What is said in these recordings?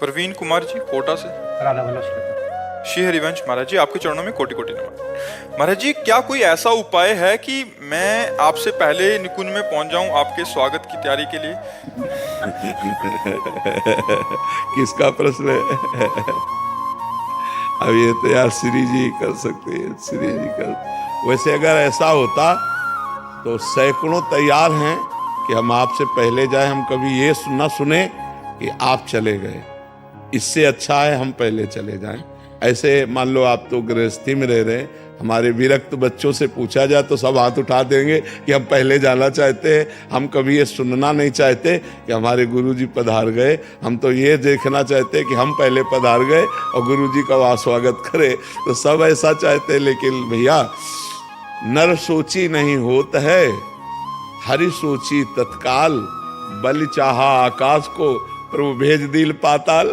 प्रवीण कुमार जी कोटा से। राधा वल्लभ श्रीधर। श्री हरिवंश महाराज जी, आपके चरणों में कोटि कोटि नमन। महाराज जी, क्या कोई ऐसा उपाय है कि मैं आपसे पहले निकुंज में पहुंच जाऊं आपके स्वागत की तैयारी के लिए? किसका प्रश्न है? अब ये तो यार श्री जी कर सकते हैं, श्री जी कर। वैसे अगर ऐसा होता तो सैकड़ों तैयार हैं कि हम आपसे पहले जाए। हम कभी ये ना सुने कि आप चले गए। इससे अच्छा है हम पहले चले जाएं। ऐसे मान लो आप तो गृहस्थी में रह रहे हैं, हमारे विरक्त बच्चों से पूछा जाए तो सब हाथ उठा देंगे कि हम पहले जाना चाहते हैं। हम कभी ये सुनना नहीं चाहते कि हमारे गुरुजी पधार गए। हम तो ये देखना चाहते हैं कि हम पहले पधार गए और गुरुजी का वहाँ स्वागत करें। तो सब ऐसा चाहते हैं, लेकिन भैया नर सोची नहीं होत है, हरि सोची तत्काल। बलि चाहा आकाश को, प्रभु भेज दिल पाताल।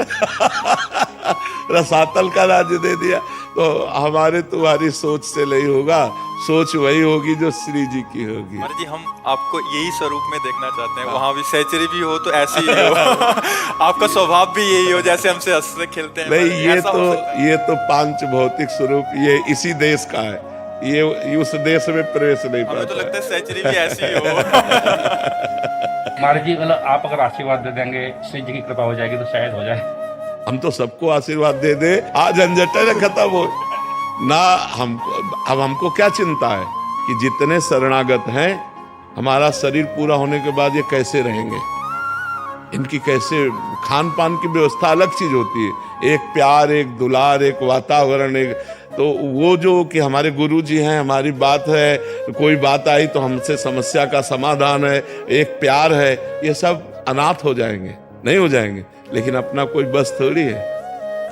रसातल का राज्य दे दिया। तो हमारे तुम्हारी सोच से नहीं होगा, सोच वही होगी जो श्री जी की होगी। महाराज जी, हम आपको यही स्वरूप में देखना चाहते हैं। वहाँ भी सहचरी भी हो तो ऐसे ही हो। आपका स्वभाव भी यही हो, जैसे हमसे हंसते खेलते हैं। नहीं, ये तो पांच भौतिक स्वरूप ये इसी देश का है। ये उस देश में प्रवेश नहीं पाता। हमें तो लगता है सहचरी भी ऐसी ही हो। महाराज जी, मतलब आप अगर आशीर्वाद दे देंगे, श्री जी की कृपा हो जाएगी तो शायद हो जाए। हम तो सबको आशीर्वाद दे दे, आज झंझटें खत्म हो ना। हमको क्या चिंता है कि जितने शरणागत हैं, हमारा शरीर पूरा होने के बाद ये कैसे रहेंगे, इनकी कैसे खान पान की व्यवस्था अलग चीज होती है। एक प्यार, एक दुलार, एक वातावरण, एक तो वो जो कि हमारे गुरु जी हैं, हमारी बात है, कोई बात आई तो हमसे समस्या का समाधान है, एक प्यार है, ये सब अनाथ हो जाएंगे, नहीं हो जाएंगे। लेकिन अपना कोई बस थोड़ी है,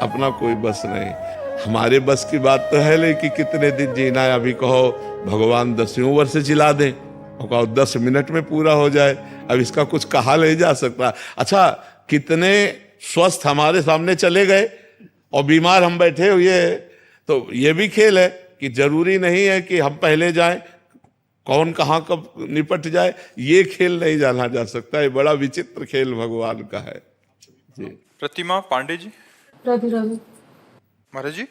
अपना कोई बस नहीं। हमारे बस की बात तो है, लेकिन कितने दिन जीना है। अभी कहो भगवान 10वीं वर्ष जिला दें और कहो 10 मिनट में पूरा हो जाए। अब इसका कुछ कहा नहीं जा सकता। अच्छा, कितने स्वस्थ हमारे सामने चले गए और बीमार हम बैठे हुए। तो ये भी खेल है कि जरूरी नहीं है कि हम पहले जाएं, कौन कहाँ कब निपट जाए, ये खेल नहीं जाना जा सकता। ये बड़ा विचित्र खेल भगवान का है जी। प्रतिमा पांडे जी। राधे राधे। महाराज जी,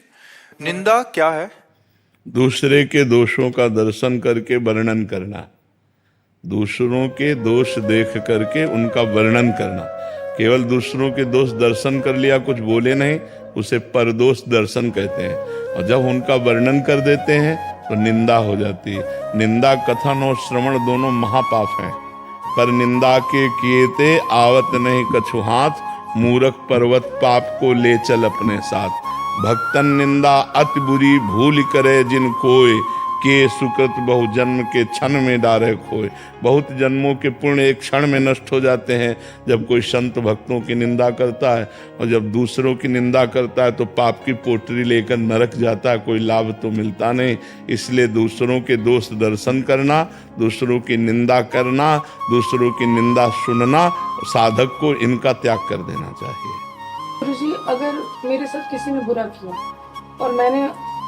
निंदा क्या है? दूसरे के दोषों का दर्शन करके वर्णन करना, दूसरों के दोष देख करके उनका वर्णन करना। केवल दूसरों के दोष दर्शन कर लिया, कुछ बोले नहीं, उसे परदोष दर्शन कहते हैं। और जब उनका वर्णन कर देते हैं तो निंदा हो जाती है। निंदा, कथन और श्रवण दोनों महापाप हैं। पर निंदा के किएते आवत नहीं कछु हाथ, मूर्ख पर्वत पाप को ले चल अपने साथ। भक्तन निंदा अति बुरी भूल करे जिन कोय, के सुकृत बहु जन्म के क्षण में डारे खोए। बहुत जन्मों के पुण्य एक क्षण में नष्ट हो जाते हैं जब कोई संत भक्तों की निंदा करता है। और जब दूसरों की निंदा करता है तो पाप की पोटरी लेकर नरक जाता है, कोई लाभ तो मिलता नहीं। इसलिए दूसरों के दोष दर्शन करना, दूसरों की निंदा करना, दूसरों की निंदा सुनना, साधक को इनका त्याग कर देना चाहिए। गुरुजी, अगर मेरे साथ किसी ने बुरा किया और मैंने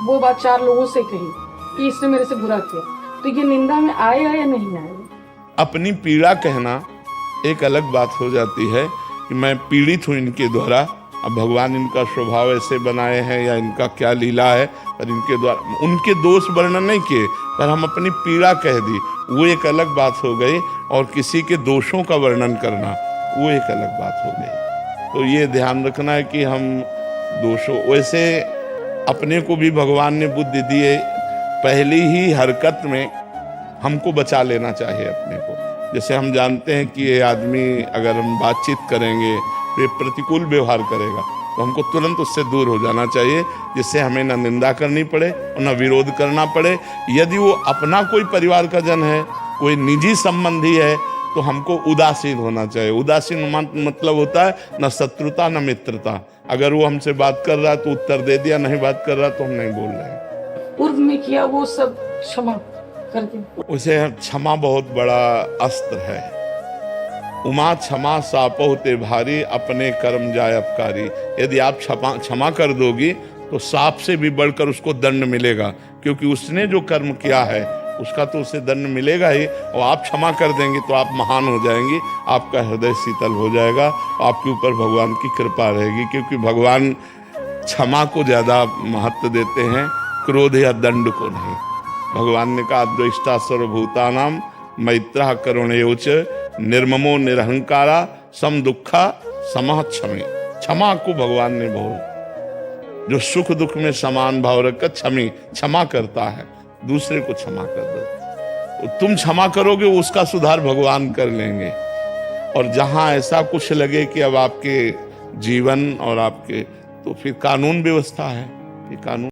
वो बात 4 लोगों से कही कि इसने मेरे से बुरा किया, तो ये निंदा में आएगा या नहीं आएगा? अपनी पीड़ा कहना एक अलग बात हो जाती है कि मैं पीड़ित हूँ इनके द्वारा। अब भगवान इनका स्वभाव ऐसे बनाए हैं या इनका क्या लीला है, पर इनके द्वारा उनके दोष वर्णन नहीं किए, पर हम अपनी पीड़ा कह दी, वो एक अलग बात हो गई। और किसी के दोषों का वर्णन करना वो एक अलग बात हो गई। तो ये ध्यान रखना है कि हम दोषों, वैसे अपने को भी भगवान ने बुद्धि दी है, पहली ही हरकत में हमको बचा लेना चाहिए अपने को। जैसे हम जानते हैं कि ये आदमी अगर हम बातचीत करेंगे तो ये प्रतिकूल व्यवहार करेगा, तो हमको तुरंत उससे दूर हो जाना चाहिए, जिससे हमें ना निंदा करनी पड़े और ना विरोध करना पड़े। यदि वो अपना कोई परिवार का जन है, कोई निजी संबंधी है, तो हमको उदासीन होना चाहिए। उदासीन मतलब होता है न शत्रुता न मित्रता। अगर वो हमसे बात कर रहा है तो उत्तर दे दिया, नहीं बात कर रहा तो हम नहीं बोल रहे हैं। पूर्व में किया वो सब क्षमा कर दे। उसे क्षमा बहुत बड़ा अस्त्र है। उमा क्षमा सापो ते भारी, अपने कर्म जाय अपकारी। यदि आप क्षमा कर दोगी तो साप से भी बढ़कर उसको दंड मिलेगा, क्योंकि उसने जो कर्म किया है उसका तो उसे दंड मिलेगा ही, और आप क्षमा कर देंगे तो आप महान हो जाएंगी, आपका हृदय शीतल हो जाएगा, आपके ऊपर भगवान की कृपा रहेगी, क्योंकि भगवान क्षमा को ज़्यादा महत्व देते हैं, क्रोध या दंड को नहीं। भगवान ने कहा द्वेष्टा सर्वभूतानाम मैत्रः करुणयोच निर्ममो निरहंकारा सम दुखा समः क्षमे। क्षमा को भगवान ने बहुत, जो सुख दुख में समान भाव रखकर क्षमा करता है, दूसरे को क्षमा कर दो। तो तुम क्षमा करोगे, उसका सुधार भगवान कर लेंगे। और जहां ऐसा कुछ लगे कि अब आपके जीवन और आपके, तो फिर कानून व्यवस्था है, ये कानून